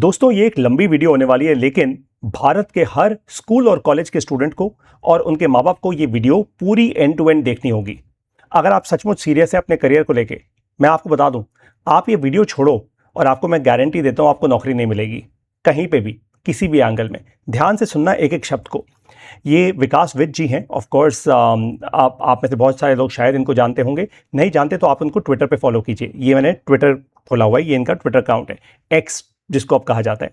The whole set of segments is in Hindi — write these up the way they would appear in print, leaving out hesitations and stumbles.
दोस्तों ये एक लंबी वीडियो होने वाली है, लेकिन भारत के हर स्कूल और कॉलेज के स्टूडेंट को और उनके माँ बाप को ये वीडियो पूरी एंड टू एंड देखनी होगी। अगर आप सचमुच सीरियस है अपने करियर को लेके, मैं आपको बता दूं, आप ये वीडियो छोड़ो और आपको मैं गारंटी देता हूं आपको नौकरी नहीं मिलेगी कहीं पे भी, किसी भी एंगल में। ध्यान से सुनना एक एक शब्द को। ये विकास विद जी हैं, ऑफ कोर्स आप में से बहुत सारे लोग शायद इनको जानते होंगे, नहीं जानते तो आप उनको ट्विटर पे फॉलो कीजिए। ये मैंने ट्विटर खोला हुआ है, ये इनका ट्विटर अकाउंट है, एक्स जिसको अब कहा जाता है।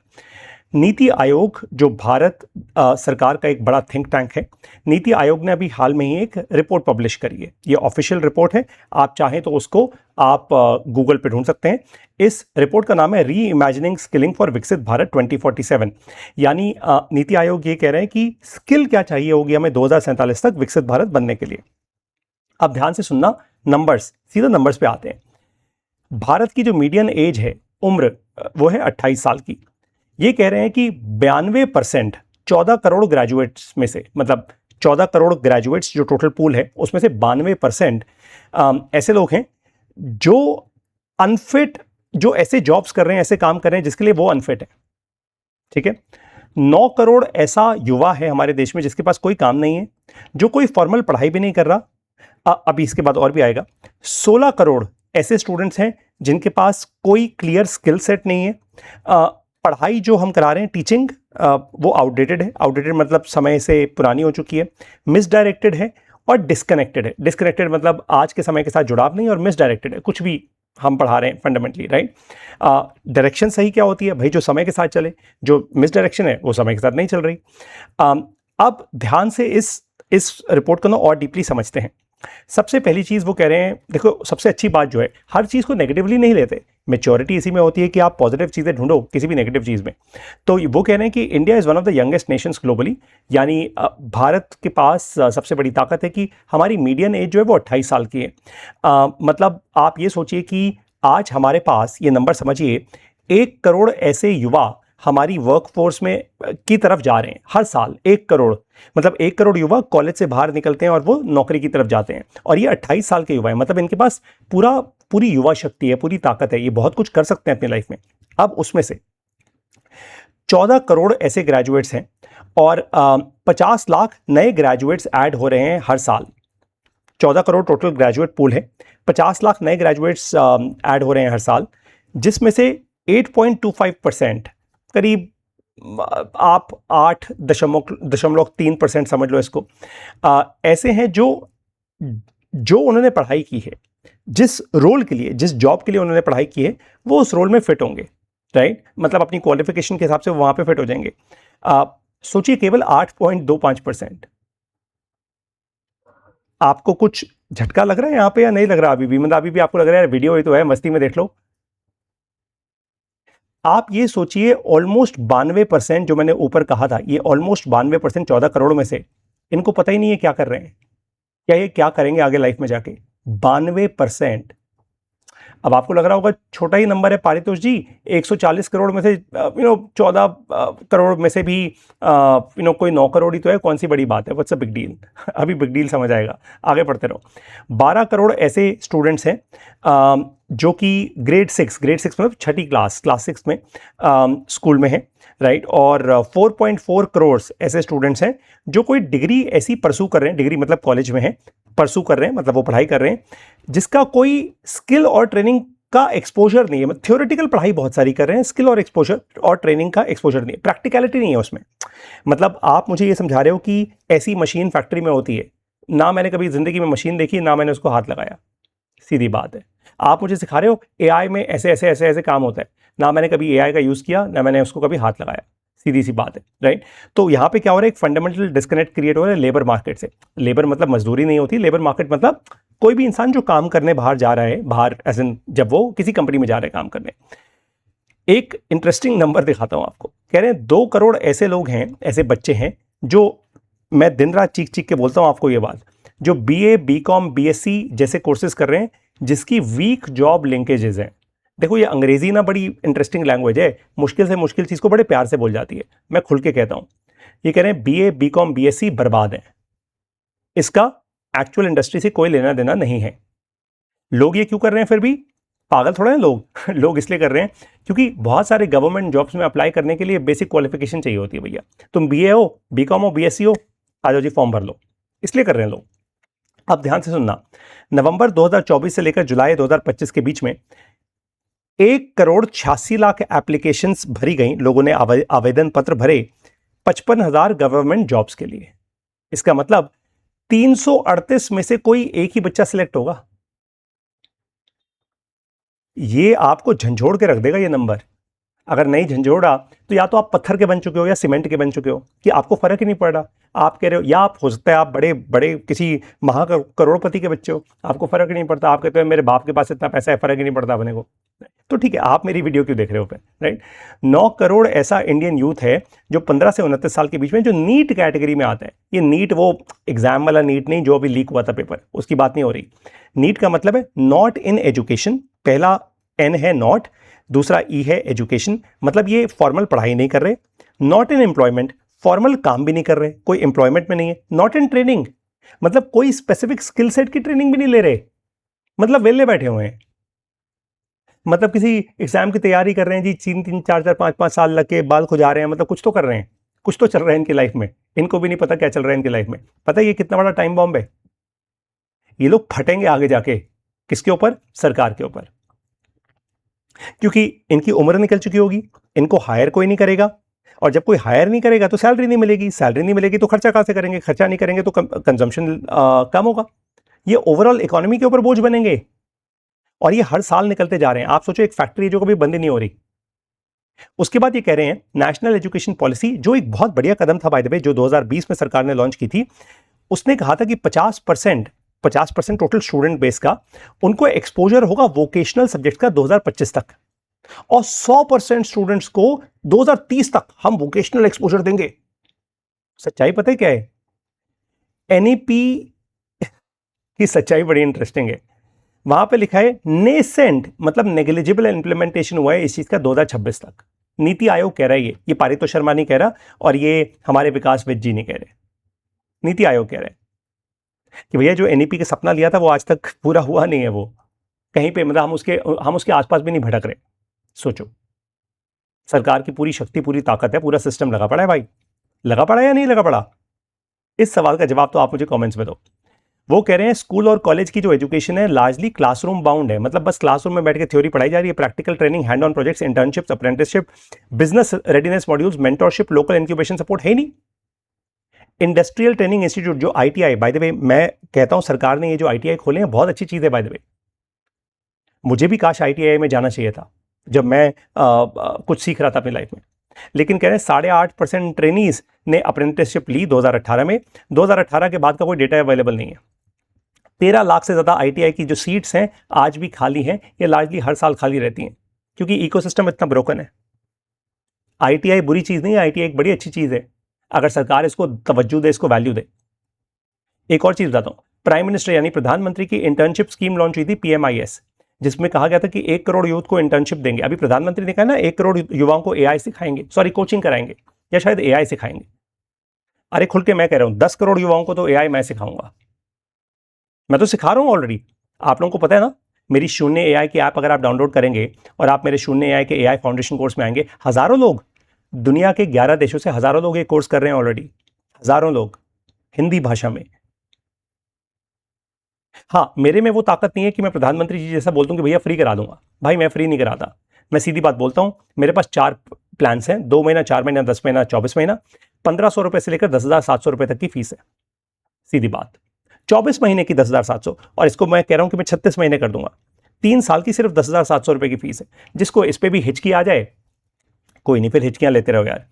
नीति आयोग जो भारत सरकार का एक बड़ा थिंक टैंक है, नीति आयोग ने अभी हाल में ही एक रिपोर्ट पब्लिश करी है। ये ऑफिशियल रिपोर्ट है, आप चाहें तो उसको आप गूगल पे ढूंढ सकते हैं। इस रिपोर्ट का नाम है री इमेजिनिंग स्किलिंग फॉर विकसित भारत 2047। यानी नीति आयोग ये कह रहे हैं कि स्किल क्या चाहिए होगी हमें 2047 तक विकसित भारत बनने के लिए। अब ध्यान से सुनना, नंबर्स, सीधा नंबर्स पे आते हैं। भारत की जो मीडियन एज है, उम्र, वो है 28 साल की। ये कह रहे हैं कि 92% 14 करोड़ ग्रेजुएट्स में से, मतलब 14 करोड़ ग्रेजुएट्स जो टोटल पूल है उसमें से 92% ऐसे लोग हैं जो अनफिट, जो ऐसे जॉब्स कर रहे हैं, ऐसे काम कर रहे हैं जिसके लिए वो अनफिट है। ठीक है, 9 करोड़ ऐसा युवा है हमारे देश में जिसके पास कोई काम नहीं है, जो कोई फॉर्मल पढ़ाई भी नहीं कर रहा। अभी इसके बाद और भी आएगा। 16 करोड़ ऐसे स्टूडेंट्स हैं जिनके पास कोई क्लियर स्किल सेट नहीं है। पढ़ाई जो हम करा रहे हैं, टीचिंग, वो आउटडेटेड है। आउटडेटेड मतलब समय से पुरानी हो चुकी है, मिसडायरेक्टेड है और डिस्कनेक्टेड है। डिस्कनेक्टेड मतलब आज के समय के साथ जुड़ाव नहीं, और मिसडायरेक्टेड है, कुछ भी हम पढ़ा रहे हैं फंडामेंटली, राइट। डायरेक्शन सही क्या होती है भाई? जो समय के साथ चले। जो मिसडायरेक्शन है वो समय के साथ नहीं चल रही। अब ध्यान से इस रिपोर्ट को ना और डीपली समझते हैं। सबसे पहली चीज वो कह रहे हैं, देखो सबसे अच्छी बात जो है, हर चीज को नेगेटिवली नहीं लेते। मैच्योरिटी इसी में होती है कि आप पॉजिटिव चीजें ढूंढो किसी भी नेगेटिव चीज में। तो वो कह रहे हैं कि India is one of the youngest Nations globally. यानी भारत के पास सबसे बड़ी ताकत है कि हमारी मीडियन एज जो है वो 28 साल की है। मतलब आप ये सोचिए कि आज हमारे पास, ये नंबर समझिए, 1 करोड़ ऐसे युवा हमारी वर्कफोर्स में की तरफ जा रहे हैं हर साल। 1 करोड़ मतलब 1 करोड़ युवा कॉलेज से बाहर निकलते हैं और वो नौकरी की तरफ जाते हैं, और ये 28 साल के युवा है। मतलब इनके पास पूरी युवा शक्ति है, पूरी ताकत है, ये बहुत कुछ कर सकते हैं अपनी लाइफ में। अब उसमें से 14 करोड़ ऐसे ग्रेजुएट्स हैं और 50 लाख नए ग्रेजुएट्स ऐड हो रहे हैं हर साल। 14 करोड़ टोटल ग्रेजुएट पूल है, 50 लाख नए ग्रेजुएट्स ऐड हो रहे हैं हर साल, जिसमें से 8.25%, करीब आप 8.3% समझ लो इसको, ऐसे हैं जो उन्होंने पढ़ाई की है, जिस रोल के लिए, जिस जॉब के लिए उन्होंने पढ़ाई की है, वो उस रोल में फिट होंगे, राइट। मतलब अपनी क्वालिफिकेशन के हिसाब से वो वहां पे फिट हो जाएंगे। सोचिए केवल 8.25%। आपको कुछ झटका लग रहा है यहाँ पे या नहीं लग रहा? अभी भी, मतलब अभी भी आपको लग रहा है वीडियो ही तो है, मस्ती में देख लो। आप ये सोचिए, ऑलमोस्ट 92% जो मैंने ऊपर कहा था, ये ऑलमोस्ट 92% 14 करोड़ में से, इनको पता ही नहीं है क्या कर रहे हैं, क्या ये क्या करेंगे आगे लाइफ में जाके। 92%। अब आपको लग रहा होगा छोटा ही नंबर है पारितोष जी, 140 करोड़ में से 14 करोड़ में से भी कोई 9 करोड़ ही तो है, कौन सी बड़ी बात है, व्हाट्स अ बिग डील। अभी बिग डील समझ आएगा, आगे पढ़ते रहो। 12 करोड़ ऐसे स्टूडेंट्स हैं जो कि ग्रेड 6 मतलब छठी क्लास 6 में स्कूल में है, राइट। और 4.4 करोड़ ऐसे स्टूडेंट्स हैं जो कोई डिग्री ऐसी परसू कर रहे हैं, डिग्री मतलब कॉलेज में है, परसू कर रहे हैं, मतलब वो पढ़ाई कर रहे हैं, जिसका कोई स्किल और ट्रेनिंग का एक्सपोजर नहीं है। मतलब थ्योरेटिकल पढ़ाई बहुत सारी कर रहे हैं, स्किल और एक्सपोजर और ट्रेनिंग का एक्सपोजर नहीं है, प्रैक्टिकलिटी नहीं है उसमें। मतलब आप मुझे ये समझा रहे हो कि ऐसी मशीन फैक्ट्री में होती है ना, मैंने कभी जिंदगी में मशीन देखी ना, मैंने उसको हाथ लगाया, सीधी बात है। आप मुझे सिखा रहे हो एआई में ऐसे ऐसे ऐसे ऐसे काम होता है, ना मैंने कभी एआई का यूज किया, ना मैंने उसको कभी हाथ लगाया, सीधी सी बात है, राइट। तो यहाँ पे क्या हो रहा है, एक फंडामेंटल डिस्कनेक्ट क्रिएट हो रहा है लेबर मार्केट से। लेबर मतलब मजदूरी नहीं होती, लेबर मार्केट मतलब कोई भी इंसान जो काम करने बाहर जा रहा है, बाहर एज इन जब वो किसी कंपनी में जा रहे हैं काम करने। एक इंटरेस्टिंग नंबर दिखाता हूं आपको, कह रहे हैं 2 करोड़ ऐसे लोग हैं, ऐसे बच्चे हैं, जो, मैं दिन रात चीख चीख के बोलता हूं आपको ये बात, जो बीए, बीकॉम, बीएससी जैसे कोर्सेज कर रहे हैं, जिसकी वीक जॉब लिंकेजेस हैं। देखो ये अंग्रेजी ना बड़ी इंटरेस्टिंग लैंग्वेज है, मुश्किल से मुश्किल चीज को बड़े प्यार से बोल जाती है, मैं खुल के कहता हूं। ये कह रहे हैं बीए, बीकॉम, बीएससी बर्बाद है, इसका एक्चुअल इंडस्ट्री से कोई लेना देना नहीं है। लोग ये क्यों कर रहे हैं फिर भी? पागल थोड़ा है लोग लोग इसलिए कर रहे हैं क्योंकि बहुत सारे गवर्नमेंट जॉब्स में अप्लाई करने के लिए बेसिक क्वालिफिकेशन चाहिए होती है भैया। तुम बीए हो, बीकॉम हो, बीएससी हो, आ जाओ जी फॉर्म भर लो, इसलिए कर रहे हैं लोग। अब ध्यान से सुनना, नवंबर 2024 से लेकर जुलाई 2025 के बीच में 1,86,00,000 एप्लीकेशंस भरी गई, लोगों ने आवेदन पत्र भरे 55,000 गवर्नमेंट जॉब्स के लिए। इसका मतलब 338 में से कोई एक ही बच्चा सिलेक्ट होगा। ये आपको झंझोड़ के रख देगा ये नंबर। अगर नहीं झंझोड़ा तो या तो आप पत्थर के बन चुके हो या सीमेंट के बन चुके हो कि आपको फर्क ही नहीं पड़ रहा। आप कह रहे हो, या आप हो सकता है आप बड़े बड़े किसी करोड़पति के बच्चे हो, आपको फर्क ही नहीं पड़ता, आप कहते हो मेरे बाप के पास इतना पैसा है, फर्क ही नहीं पड़ता अपने को। तो ठीक है, आप मेरी वीडियो क्यों देख रहे हो पे, राइट। 9 करोड़ ऐसा इंडियन यूथ है जो 15 से 29 साल के बीच में जो नीट कैटेगरी में आता है। ये नीट वो एग्जाम वाला नीट नहीं जो अभी लीक हुआ था पेपर, उसकी बात नहीं हो रही। नीट का मतलब है नॉट इन एजुकेशन, पहला एन है नॉट, दूसरा ई है एजुकेशन, मतलब ये फॉर्मल पढ़ाई नहीं कर रहे। नॉट इन एम्प्लॉयमेंट, फॉर्मल काम भी नहीं कर रहे, कोई एम्प्लॉयमेंट में नहीं है। नॉट इन ट्रेनिंग, मतलब कोई स्पेसिफिक स्किल सेट की ट्रेनिंग भी नहीं ले रहे, मतलब वेले बैठे हुए हैं। मतलब किसी एग्जाम की तैयारी कर रहे हैं जी, 3-3, 4-4, 5-5 साल लग के बाल खुजा रहे हैं, मतलब कुछ तो कर रहे हैं, कुछ तो चल रहा है इनकी लाइफ में, इनको भी नहीं पता क्या चल रहा है इनकी लाइफ में। पता है ये कितना बड़ा टाइम बॉम्ब है। ये लोग फटेंगे आगे जाके, किसके ऊपर? सरकार के ऊपर, क्योंकि इनकी उम्र निकल चुकी होगी, इनको हायर कोई नहीं करेगा, और जब कोई हायर नहीं करेगा तो सैलरी नहीं मिलेगी, सैलरी नहीं मिलेगी तो खर्चा कहां से करेंगे, खर्चा नहीं करेंगे तो कंजम्पशन कम होगा, ये ओवरऑल इकोनॉमी के ऊपर बोझ बनेंगे। और ये हर साल निकलते जा रहे हैं। आप सोचो एक फैक्ट्री जो कभी बंद नहीं हो रही। उसके बाद ये कह रहे हैं नेशनल एजुकेशन पॉलिसी, जो एक बहुत बढ़िया कदम था बाय द वे, जो 2020 में सरकार ने लॉन्च की थी। उसने कहा था कि 50% टोटल स्टूडेंट बेस का उनको एक्सपोजर होगा वोकेशनल सब्जेक्ट का 2025 तक, और 100% स्टूडेंट्स को 2030 तक हम वोकेशनल एक्सपोजर देंगे। सच्चाई पता है क्या है? एनईपी की सच्चाई बड़ी इंटरेस्टिंग है। वहां पे लिखा है नेसेंट, मतलब नेग्लिजिबल इम्प्लीमेंटेशन हुआ है इस चीज का 2026 तक। नीति आयोग कह रहा है, ये पारितोष शर्मा नहीं कह रहा, और ये हमारे विकास विद जी नहीं कह रहे, नीति आयोग कह रहे हैं कि भैया जो एनईपी का सपना लिया था वो आज तक पूरा हुआ नहीं है। वो कहीं पे मतलब हम उसके आसपास भी नहीं भटक रहे। सोचो, सरकार की पूरी शक्ति, पूरी ताकत है, पूरा सिस्टम लगा पड़ा है भाई। लगा पड़ा है या नहीं लगा पड़ा? इस सवाल का जवाब तो आप मुझे कमेंट्स में दो। वो कह रहे हैं स्कूल और कॉलेज की जो एजुकेशन है लार्जली क्लासरूम बाउंड है, मतलब बस क्लासरूम में बैठ के थ्योरी पढ़ाई जा रही है। Practical training, hand on projects, internships, apprenticeship, business readiness modules, mentorship, local incubation support है नहीं। इंडस्ट्रियल ट्रेनिंग इंस्टीट्यूट जो आईटीआई, बाय द वे मैं कहता हूं सरकार ने ये जो आईटीआई खोले हैं बहुत अच्छी चीज है बाय द वे। मुझे भी काश आईटीआई में जाना चाहिए था जब मैं कुछ सीख रहा था अपनी लाइफ में। लेकिन कह रहे हैं 8.5% ट्रेनीज ने अप्रेंटिसशिप ली 2018 में। 2018 के बाद का कोई डेटा अवेलेबल नहीं है। 13 लाख से ज्यादा आईटीआई की जो सीट्स हैं आज भी खाली हैं। ये लार्जली हर साल खाली रहती हैं क्योंकि इकोसिस्टम इतना ब्रोकन है। आईटीआई बुरी चीज नहीं है, आईटीआई एक बड़ी अच्छी चीज है अगर सरकार इसको तवज्जो दे, इसको वैल्यू दे। एक और चीज बताता हूं, प्राइम मिनिस्टर यानी प्रधानमंत्री की इंटर्नशिप स्कीम लॉन्च हुई थी पीएमआईएस, जिसमें कहा गया था कि 1 करोड़ यूथ को इंटर्नशिप देंगे। अभी प्रधानमंत्री ने कहा ना 1 करोड़ युवाओं को एआई सिखाएंगे, सॉरी कोचिंग कराएंगे, या शायद एआई सिखाएंगे। अरे खुल के मैं कह रहा हूं 10 करोड़ युवाओं को तो एआई मैं सिखाऊंगा। मैं तो सिखा रहा हूं ऑलरेडी। आप लोगों को पता है ना, मेरी शून्य एआई की ऐप अगर आप डाउनलोड करेंगे और आप मेरे शून्य एआई के एआई फाउंडेशन कोर्स में आएंगे, हजारों लोग दुनिया के 11 देशों से हजारों लोग ये कोर्स कर रहे हैं ऑलरेडी, हजारों लोग हिंदी भाषा में। हाँ, मेरे में वो ताकत नहीं है कि मैं प्रधानमंत्री जी जैसा बोल दूं कि भैया फ्री करा दूंगा। भाई मैं फ्री नहीं कराता। मैं सीधी बात बोलता हूं, मेरे पास 4 प्लान्स हैं, 2 महीना, 4 महीना, 10 महीना, 24 महीना। 1500 रुपए से लेकर 10,700 रुपए तक की फीस है। सीधी बात, 24 महीने की 10,700, और इसको मैं कह रहा हूं कि मैं 36 महीने कर दूंगा। 3 साल की सिर्फ 10,700 रुपए की फीस है। जिसको इस पे भी हिचकी आ जाए, कोई नहीं, फिर हिचकियां लेते रहो यार।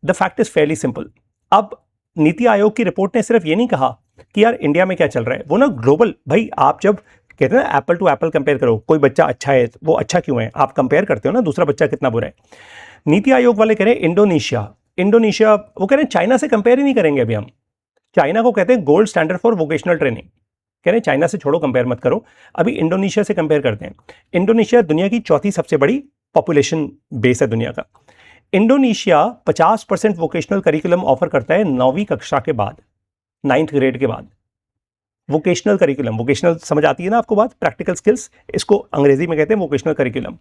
The fact is fairly simple. अब नीति आयोग की रिपोर्ट ने सिर्फ ये नहीं कहा कि यार इंडिया में क्या चल रहा है, वो ना ग्लोबल, भाई आप जब कहते हैं ना एप्पल टू एप्पल कंपेयर करो, कोई बच्चा अच्छा है, वो अच्छा क्यों है, आप कंपेयर करते हो ना दूसरा बच्चा कितना बुरा है। नीति आयोग वाले कह रहे हैं इंडोनेशिया, वो कह रहे हैं चाइना से कंपेयर ही नहीं करेंगे अभी हम। चाइना को कहते हैं gold standard for vocational training. कह रहे हैं चाइना से छोड़ो, कंपेयर मत करो, अभी इंडोनेशिया से कंपेयर करते हैं। इंडोनेशिया दुनिया की 4थी सबसे बड़ी पॉपुलेशन बेस है दुनिया का। इंडोनेशिया 50% वोकेशनल करिकुलम ऑफर करता है 9वीं कक्षा के बाद, 9th ग्रेड के बाद। वोकेशनल करिकुलम, वोकेशनल समझ आती है ना आपको बात, प्रैक्टिकल स्किल्स, इसको अंग्रेजी में कहते हैं वोकेशनल करिकुलम।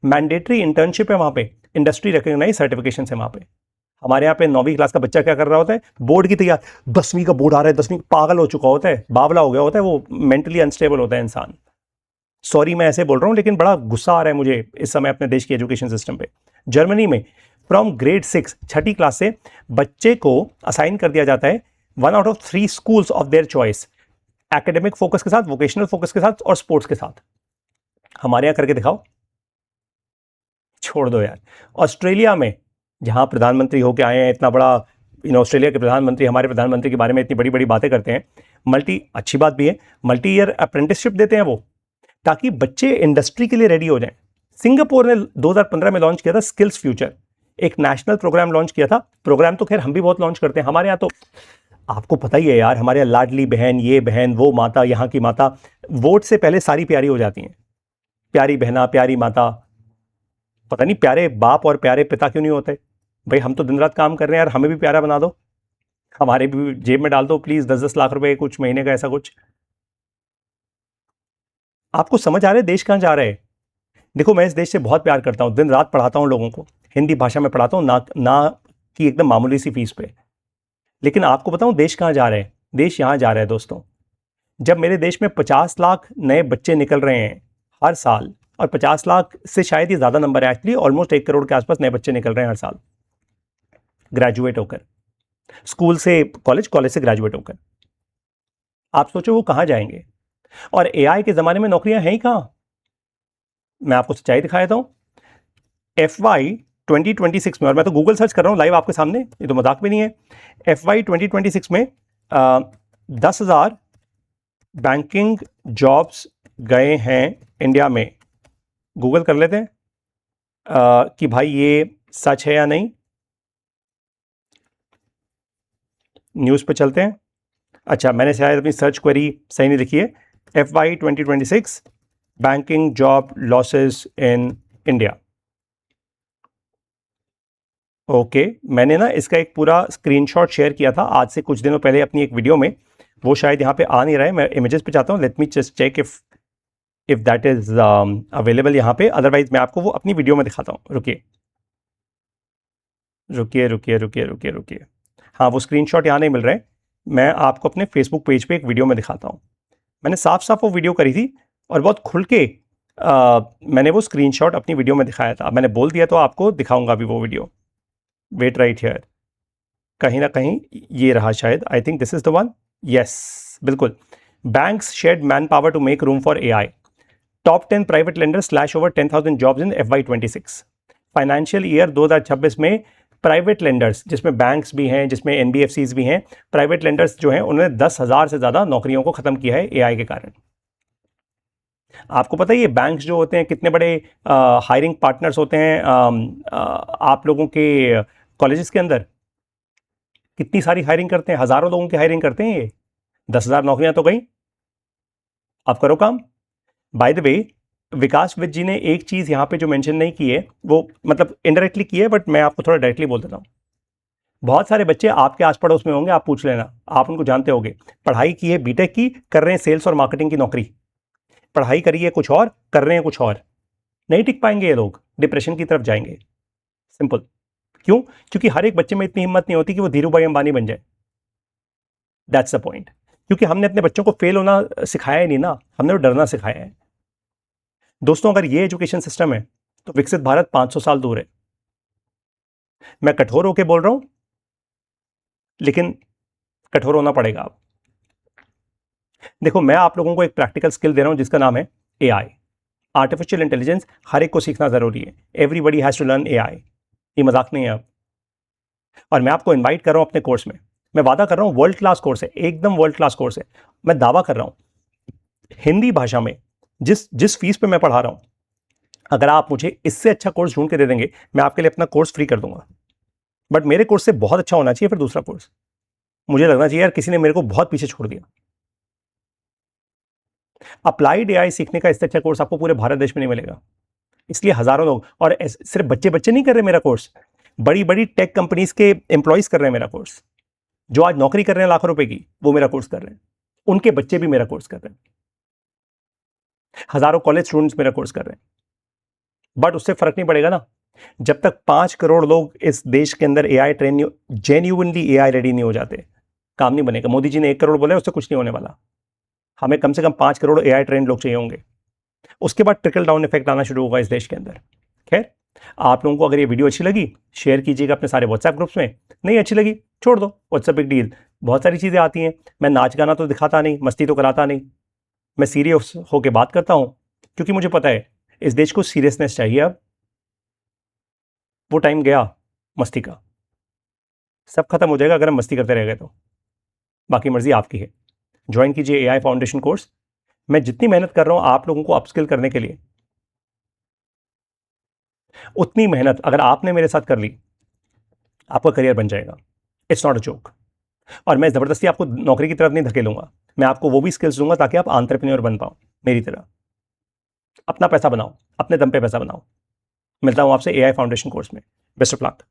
मैंडेटरी इंटर्नशिप है वहां पे, इंडस्ट्री रिकॉग्नाइज सर्टिफिकेशन है वहां पे। हमारे यहाँ पे 9वीं क्लास का बच्चा क्या कर रहा होता है, बोर्ड की तैयार, 10वीं का बोर्ड आ रहा है, 10वीं पागल हो चुका होता है, बावला हो गया होता है, वो मेंटली अनस्टेबल होता है इंसान। सॉरी मैं ऐसे बोल रहा हूँ, लेकिन बड़ा गुस्सा आ रहा है मुझे इस समय अपने देश की एजुकेशन सिस्टम पे। जर्मनी में फ्रॉम ग्रेड 6 छठी क्लास से बच्चे को असाइन कर दिया जाता है 1 out of 3 schools of their choice, academic focus के साथ, वोकेशनल फोकस के साथ और स्पोर्ट्स के साथ। हमारे यहाँ करके दिखाओ, छोड़ दो यार। ऑस्ट्रेलिया में जहां प्रधानमंत्री होके आए हैं, इतना बड़ा ऑस्ट्रेलिया के प्रधानमंत्री हमारे प्रधानमंत्री के बारे में इतनी बड़ी बड़ी बातें करते हैं, अच्छी बात भी है, मल्टी ईयर अप्रेंटिसशिप देते हैं वो, ताकि बच्चे इंडस्ट्री के लिए रेडी हो जाएं। सिंगापुर ने 2015 में लॉन्च किया था स्किल्स फ्यूचर, एक नेशनल प्रोग्राम लॉन्च किया था। प्रोग्राम तो खैर हम भी बहुत लॉन्च करते हैं, हमारे यहाँ तो आपको पता ही है यार, हमारे यहाँ लाडली बहन, ये बहन, वो माता, यहाँ की माता, वोट से पहले सारी प्यारी हो जाती हैं। प्यारी बहना, प्यारी माता, पता नहीं प्यारे बाप और प्यारे पिता क्यों नहीं होते भाई। हम तो दिन रात काम कर रहे हैं यार, हमें भी प्यारा बना दो, हमारे भी जेब में डाल दो प्लीज 10-10 लाख रुपए कुछ महीने का, ऐसा कुछ। आपको समझ आ रहा है देश कहां जा रहा है? देखो मैं इस देश से बहुत प्यार करता हूं, दिन रात पढ़ाता हूं लोगों को, हिंदी भाषा में पढ़ाता हूं, ना कि एकदम मामूली सी फीस पे। लेकिन आपको बताऊं देश कहां जा रहा है? देश यहां जा रहा है दोस्तों, जब मेरे देश में 50 लाख नए बच्चे निकल रहे हैं हर साल, और 50 लाख से शायद ही ज्यादा नंबर है एक्चुअली, ऑलमोस्ट 1 करोड़ के आसपास नए बच्चे निकल रहे हैं हर साल ग्रेजुएट होकर, स्कूल से कॉलेज, कॉलेज से ग्रेजुएट होकर। आप सोचो वो कहां जाएंगे? और एआई के जमाने में नौकरियां हैं ही कहां? मैं आपको सच्चाई दिखा देता हूं। FY 2026 में, और मैं तो गूगल सर्च कर रहा हूं लाइव आपके सामने, ये तो मजाक भी नहीं है, FY 2026 में 10,000 बैंकिंग जॉब्स गए हैं इंडिया में। गूगल कर लेते हैं कि भाई ये सच है या नहीं। न्यूज़ पे चलते हैं। अच्छा, मैंने शायद अपनी सर्च क्वेरी सही नहीं लिखी है। FY 2026 banking job losses in India. Okay, मैंने ना इसका एक पूरा स्क्रीनशॉट शेयर किया था आज से कुछ दिनों पहले अपनी एक वीडियो में, वो शायद यहाँ पे आ नहीं रहा है। मैं इमेजेस पे चाहता हूँ, let me just check if that is available यहाँ पे, अदरवाइज मैं आपको वो अपनी वीडियो में दिखाता हूँ। रुकिए रुकिए रुकिए रुकिए रुकिए रुकिए, हाँ वो स्क्रीनशॉट यहाँ नहीं मिल रहा है, मैं आपको अपने फेसबुक पेज पे एक वीडियो में दिखाता हूँ। मैंने साफ साफ वो वीडियो करी थी और बहुत खुल के मैंने वो स्क्रीनशॉट अपनी वीडियो में दिखाया था। मैंने बोल दिया तो आपको दिखाऊंगा अभी वो वीडियो। वेट राइट हियर, कहीं ना कहीं ये रहा शायद, I think this is the one, yes बिल्कुल। Banks shed manpower to make room for AI, top 10 private lenders slash over 10,000 jobs in FY 26। Financial year 2026 में प्राइवेट लेंडर्स, जिसमें बैंक्स भी हैं, जिसमें NBFCs भी हैं, प्राइवेट लेंडर्स जो हैं उन्होंने 10,000 से ज़्यादा नौकरियों को ख़त्म किया है AI के कारण। आपको पता है ये बैंक्स जो होते हैं कितने बड़े हायरिंग पार्टनर्स होते हैं आप लोगों के कॉलेजेस के अंदर, कितनी सारी हायरिंग करते हैं, हज़ारों लोगों की हायरिंग करते हैं ये। 10,000 नौकरियां तो गई, आप करो काम। बाय द वे, विकास विद जी ने एक चीज़ यहाँ पे जो मेंशन नहीं की है, वो मतलब इनडायरेक्टली की है, बट मैं आपको थोड़ा डायरेक्टली बोल देता हूँ। बहुत सारे बच्चे आपके आस पड़ोस में होंगे, आप पूछ लेना, आप उनको जानते होंगे, पढ़ाई की है बीटेक की, कर रहे हैं सेल्स और मार्केटिंग की नौकरी, पढ़ाई करी है कुछ और, कर रहे हैं कुछ और। नहीं टिक पाएंगे ये लोग, डिप्रेशन की तरफ जाएंगे, सिंपल। क्यों? क्योंकि हर एक बच्चे में इतनी हिम्मत नहीं होती कि वो धीरू भाई अंबानी बन जाए। That's the point. क्योंकि हमने अपने बच्चों को फेल होना सिखाया ही नहीं ना, हमने तो डरना सिखाया है। दोस्तों, अगर ये एजुकेशन सिस्टम है तो विकसित भारत 500 साल दूर है। मैं कठोर होकर बोल रहा हूं, लेकिन कठोर होना पड़ेगा। आप देखो, मैं आप लोगों को एक प्रैक्टिकल स्किल दे रहा हूं जिसका नाम है AI, आर्टिफिशियल इंटेलिजेंस। हर एक को सीखना जरूरी है, everybody has to learn AI, ये मजाक नहीं है अब। और मैं आपको इनवाइट कर रहा हूं अपने कोर्स में, मैं वादा कर रहा हूं वर्ल्ड क्लास कोर्स है, एकदम वर्ल्ड क्लास कोर्स है। मैं दावा कर रहा हूं हिंदी भाषा में जिस फीस पे मैं पढ़ा रहा हूं, अगर आप मुझे इससे अच्छा कोर्स ढूंढ के दे देंगे, मैं आपके लिए अपना कोर्स फ्री कर दूंगा। बट मेरे कोर्स से बहुत अच्छा होना चाहिए फिर दूसरा कोर्स, मुझे लगना चाहिए यार किसी ने मेरे को बहुत पीछे छोड़ दिया। अप्लाइड AI सीखने का इससे अच्छा कोर्स आपको पूरे भारत देश में नहीं मिलेगा। इसलिए हजारों लोग, और सिर्फ बच्चे बच्चे नहीं कर रहे मेरा कोर्स, बड़ी बड़ी टेक कंपनीज के एम्प्लॉयज कर रहे हैं मेरा कोर्स, जो आज नौकरी कर रहे हैं लाखों रुपए की, वो मेरा कोर्स कर रहे हैं। उनके बच्चे भी मेरा कोर्स कर रहे हैं, हजारों कॉलेज स्टूडेंट्स मेरा कोर्स कर रहे हैं। बट उससे फर्क नहीं पड़ेगा ना, जब तक 5 करोड़ लोग इस देश के अंदर AI train genuinely AI ready नहीं हो जाते, काम नहीं बनेगा। मोदी जी ने 1 करोड़ बोला, उससे कुछ नहीं होने वाला। हमें कम से कम 5 करोड़ एआई ट्रेन लोग चाहिए होंगे, उसके बाद ट्रिकल डाउन इफेक्ट आना शुरू होगा इस देश के अंदर। खैर, आप लोगों को अगर ये वीडियो अच्छी लगी, शेयर कीजिएगा अपने सारे व्हाट्सएप ग्रुप्स में। नहीं अच्छी लगी, छोड़ दो, व्हाट्सएप बिग डील। बहुत सारी चीज़ें आती हैं, मैं नाच गाना तो दिखाता नहीं, मस्ती तो कराता नहीं, मैं सीरियस होकर बात करता हूँ, क्योंकि मुझे पता है इस देश को सीरियसनेस चाहिए। अब वो टाइम गया मस्ती का, सब खत्म हो जाएगा अगर हम मस्ती करते रह गए तो। बाकी मर्जी आपकी है। ज्वाइन कीजिए एआई फाउंडेशन कोर्स। मैं जितनी मेहनत कर रहा हूं आप लोगों को अपस्किल करने के लिए, उतनी मेहनत अगर आपने मेरे साथ कर ली, आपका करियर बन जाएगा। It's not a joke. और मैं जबरदस्ती आपको नौकरी की तरफ नहीं धकेलूंगा, मैं आपको वो भी स्किल्स दूंगा ताकि आप एंटरप्रेन्योर बन पाओ मेरी तरह। अपना पैसा बनाओ, अपने दम पे पैसा बनाओ। मिलता हूं आपसे एआई फाउंडेशन कोर्स में। Best of luck.